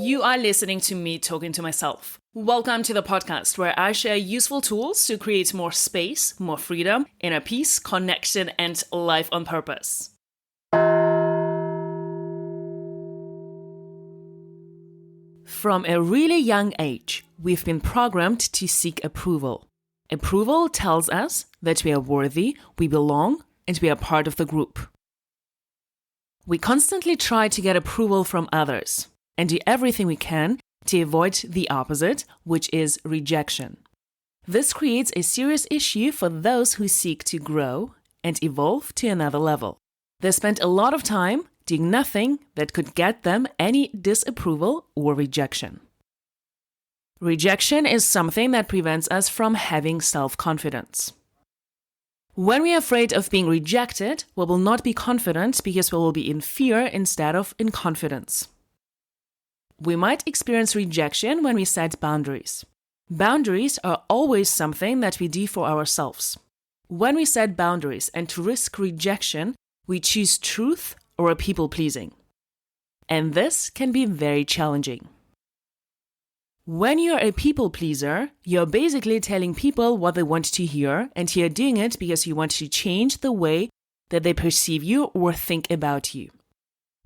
You are listening to me talking to myself. Welcome to the podcast where I share useful tools to create more space, more freedom, inner peace, connection, and life on purpose. From a really young age, we've been programmed to seek approval. Approval tells us that we are worthy, we belong, and we are part of the group. We constantly try to get approval from others and do everything we can to avoid the opposite, which is rejection. This creates a serious issue for those who seek to grow and evolve to another level. They spend a lot of time doing nothing that could get them any disapproval or rejection. Rejection is something that prevents us from having self-confidence. When we are afraid of being rejected, we will not be confident because we will be in fear instead of in confidence. We might experience rejection when we set boundaries. Boundaries are always something that we do for ourselves. When we set boundaries and to risk rejection, we choose truth or people-pleasing. And this can be very challenging. When you're a people-pleaser, you're basically telling people what they want to hear, and you're doing it because you want to change the way that they perceive you or think about you.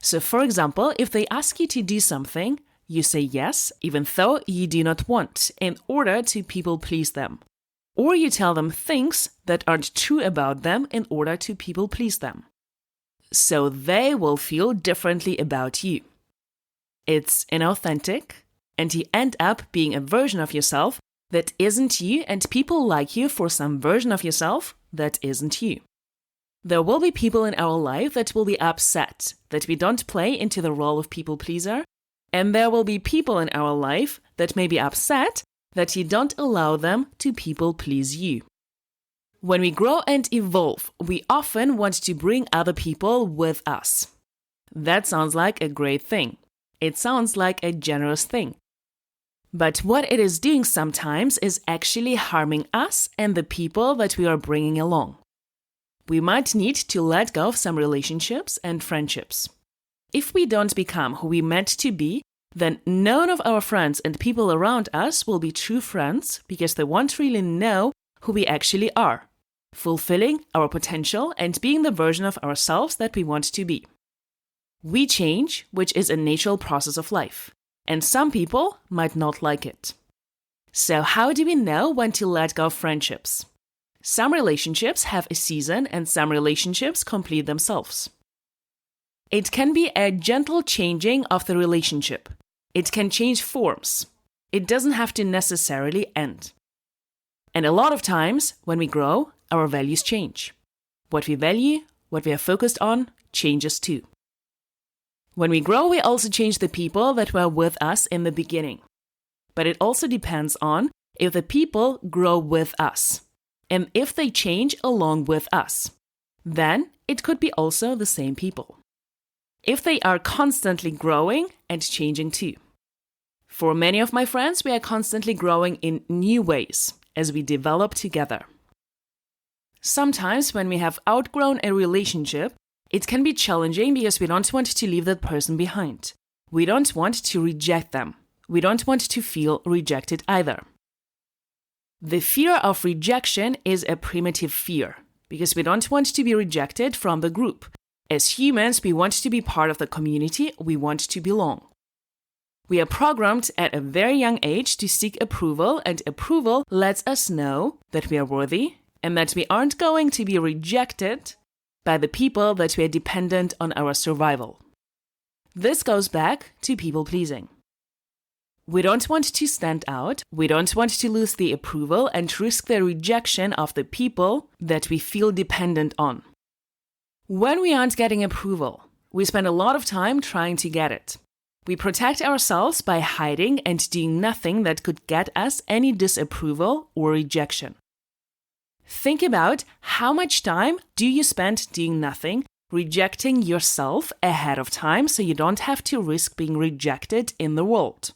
So, for example, if they ask you to do something, you say yes, even though you do not want, in order to people-please them. Or you tell them things that aren't true about them in order to people-please them. So they will feel differently about you. It's inauthentic, and you end up being a version of yourself that isn't you, and people like you for some version of yourself that isn't you. There will be people in our life that will be upset that we don't play into the role of people-pleaser, and there will be people in our life that may be upset that you don't allow them to people-please you. When we grow and evolve, we often want to bring other people with us. That sounds like a great thing. It sounds like a generous thing. But what it is doing sometimes is actually harming us and the people that we are bringing along. We might need to let go of some relationships and friendships. If we don't become who we meant to be, then none of our friends and people around us will be true friends because they won't really know who we actually are, fulfilling our potential and being the version of ourselves that we want to be. We change, which is a natural process of life, and some people might not like it. So how do we know when to let go of friendships? Some relationships have a season and some relationships complete themselves. It can be a gentle changing of the relationship. It can change forms. It doesn't have to necessarily end. And a lot of times, when we grow, our values change. What we value, what we are focused on, changes too. When we grow, we also change the people that were with us in the beginning. But it also depends on if the people grow with us, and if they change along with us. Then it could be also the same people. If they are constantly growing and changing too. For many of my friends, we are constantly growing in new ways as we develop together. Sometimes when we have outgrown a relationship, it can be challenging because we don't want to leave that person behind. We don't want to reject them. We don't want to feel rejected either. The fear of rejection is a primitive fear because we don't want to be rejected from the group. As humans, we want to be part of the community, we want to belong. We are programmed at a very young age to seek approval, and approval lets us know that we are worthy and that we aren't going to be rejected by the people that we are dependent on our survival. This goes back to people-pleasing. We don't want to stand out, we don't want to lose the approval and risk the rejection of the people that we feel dependent on. When we aren't getting approval, we spend a lot of time trying to get it. We protect ourselves by hiding and doing nothing that could get us any disapproval or rejection. Think about how much time do you spend doing nothing, rejecting yourself ahead of time so you don't have to risk being rejected in the world.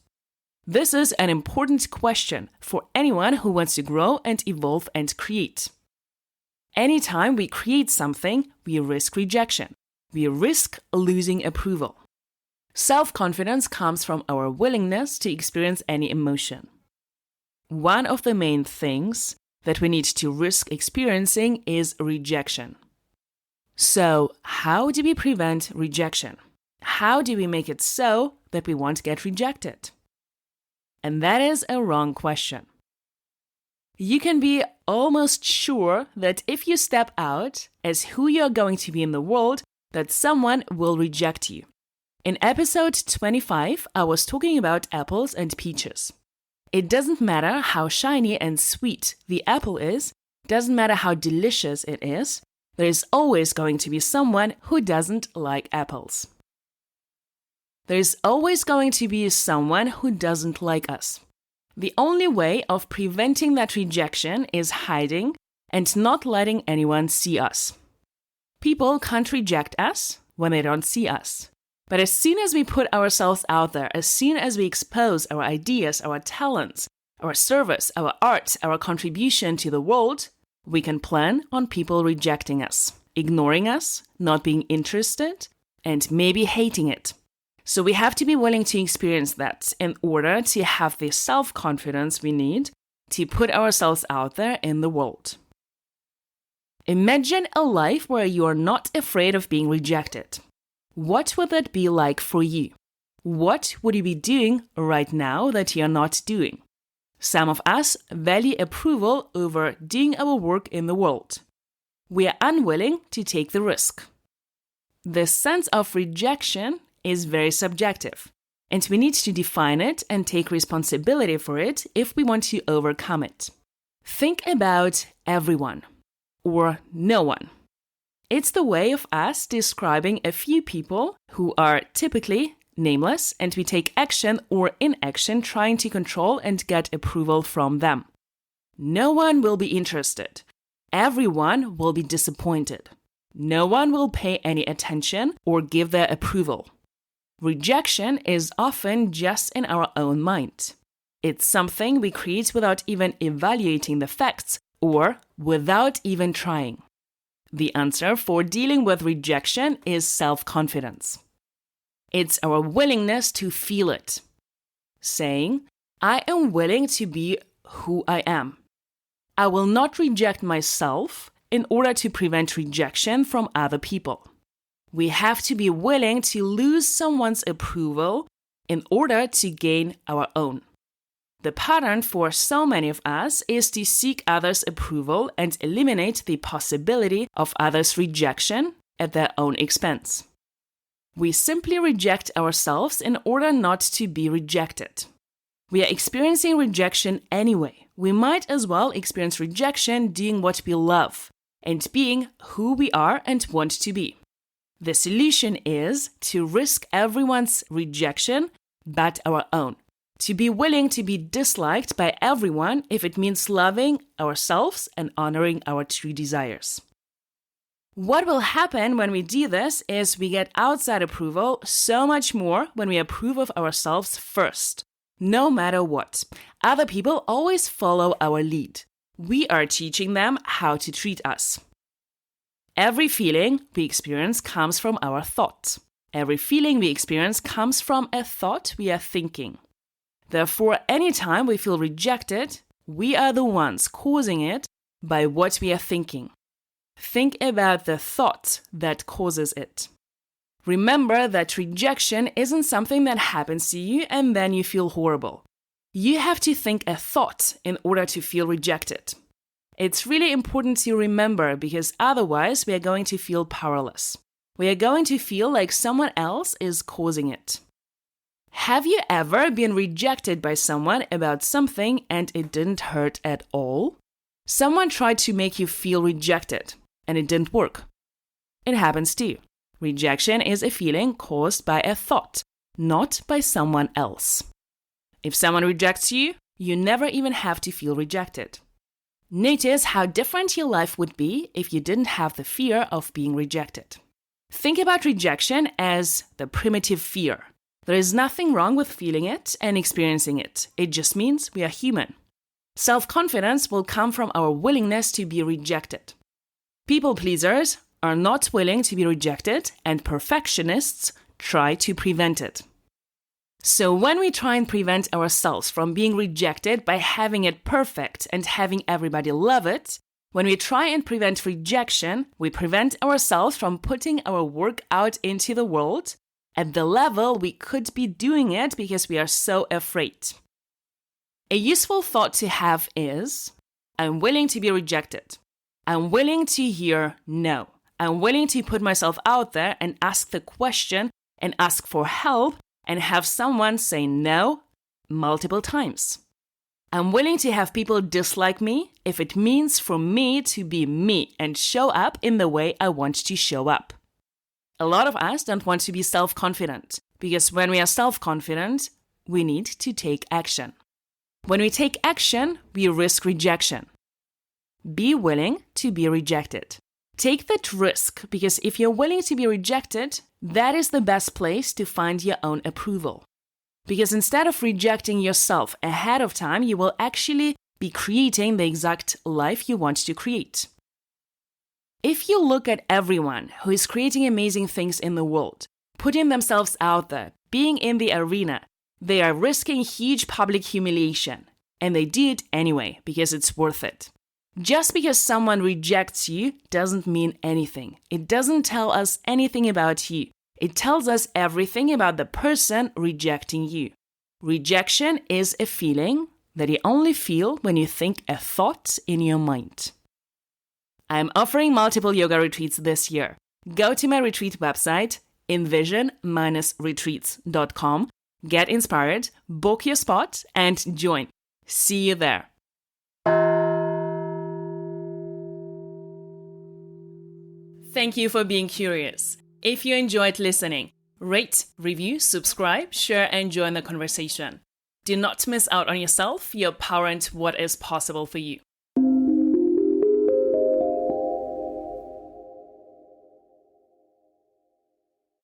This is an important question for anyone who wants to grow and evolve and create. Anytime we create something, we risk rejection. We risk losing approval. Self-confidence comes from our willingness to experience any emotion. One of the main things that we need to risk experiencing is rejection. So, how do we prevent rejection? How do we make it so that we won't get rejected? And that is a wrong question. You can be almost sure that if you step out as who you're going to be in the world, that someone will reject you. In episode 25, I was talking about apples and peaches. It doesn't matter how shiny and sweet the apple is, doesn't matter how delicious it is, there is always going to be someone who doesn't like apples. There is always going to be someone who doesn't like us. The only way of preventing that rejection is hiding and not letting anyone see us. People can't reject us when they don't see us. But as soon as we put ourselves out there, as soon as we expose our ideas, our talents, our service, our art, our contribution to the world, we can plan on people rejecting us, ignoring us, not being interested, and maybe hating it. So we have to be willing to experience that in order to have the self-confidence we need to put ourselves out there in the world. Imagine a life where you are not afraid of being rejected. What would that be like for you? What would you be doing right now that you're not doing? Some of us value approval over doing our work in the world. We are unwilling to take the risk. The sense of rejection is very subjective, and we need to define it and take responsibility for it if we want to overcome it. Think about everyone or no one. It's the way of us describing a few people who are typically nameless, and we take action or inaction trying to control and get approval from them. No one will be interested. Everyone will be disappointed. No one will pay any attention or give their approval. Rejection is often just in our own mind. It's something we create without even evaluating the facts or without even trying. The answer for dealing with rejection is self-confidence. It's our willingness to feel it. Saying, I am willing to be who I am. I will not reject myself in order to prevent rejection from other people. We have to be willing to lose someone's approval in order to gain our own. The pattern for so many of us is to seek others' approval and eliminate the possibility of others' rejection at their own expense. We simply reject ourselves in order not to be rejected. We are experiencing rejection anyway. We might as well experience rejection doing what we love and being who we are and want to be. The solution is to risk everyone's rejection but our own. To be willing to be disliked by everyone if it means loving ourselves and honoring our true desires. What will happen when we do this is we get outside approval so much more when we approve of ourselves first. No matter what, other people always follow our lead. We are teaching them how to treat us. Every feeling we experience comes from our thoughts. Every feeling we experience comes from a thought we are thinking. Therefore, anytime we feel rejected, we are the ones causing it by what we are thinking. Think about the thought that causes it. Remember that rejection isn't something that happens to you and then you feel horrible. You have to think a thought in order to feel rejected. It's really important to remember because otherwise we are going to feel powerless. We are going to feel like someone else is causing it. Have you ever been rejected by someone about something and it didn't hurt at all? Someone tried to make you feel rejected and it didn't work. It happens too. Rejection is a feeling caused by a thought, not by someone else. If someone rejects you, you never even have to feel rejected. Notice how different your life would be if you didn't have the fear of being rejected. Think about rejection as the primitive fear. There is nothing wrong with feeling it and experiencing it. It just means we are human. Self-confidence will come from our willingness to be rejected. People pleasers are not willing to be rejected, and perfectionists try to prevent it. So when we try and prevent ourselves from being rejected by having it perfect and having everybody love it, when we try and prevent rejection, we prevent ourselves from putting our work out into the world at the level we could be doing it because we are so afraid. A useful thought to have is, I'm willing to be rejected. I'm willing to hear no. I'm willing to put myself out there and ask the question and ask for help and have someone say no multiple times. I'm willing to have people dislike me if it means for me to be me and show up in the way I want to show up. A lot of us don't want to be self-confident because when we are self-confident, we need to take action. When we take action, we risk rejection. Be willing to be rejected. Take that risk because if you're willing to be rejected, that is the best place to find your own approval. Because instead of rejecting yourself ahead of time, you will actually be creating the exact life you want to create. If you look at everyone who is creating amazing things in the world, putting themselves out there, being in the arena, they are risking huge public humiliation. And they do it anyway because it's worth it. Just because someone rejects you doesn't mean anything. It doesn't tell us anything about you. It tells us everything about the person rejecting you. Rejection is a feeling that you only feel when you think a thought in your mind. I'm offering multiple yoga retreats this year. Go to my retreat website, envision-retreats.com, get inspired, book your spot, and join. See you there. Thank you for being curious. If you enjoyed listening, rate, review, subscribe, share, and join the conversation. Do not miss out on yourself, your power, and what is possible for you.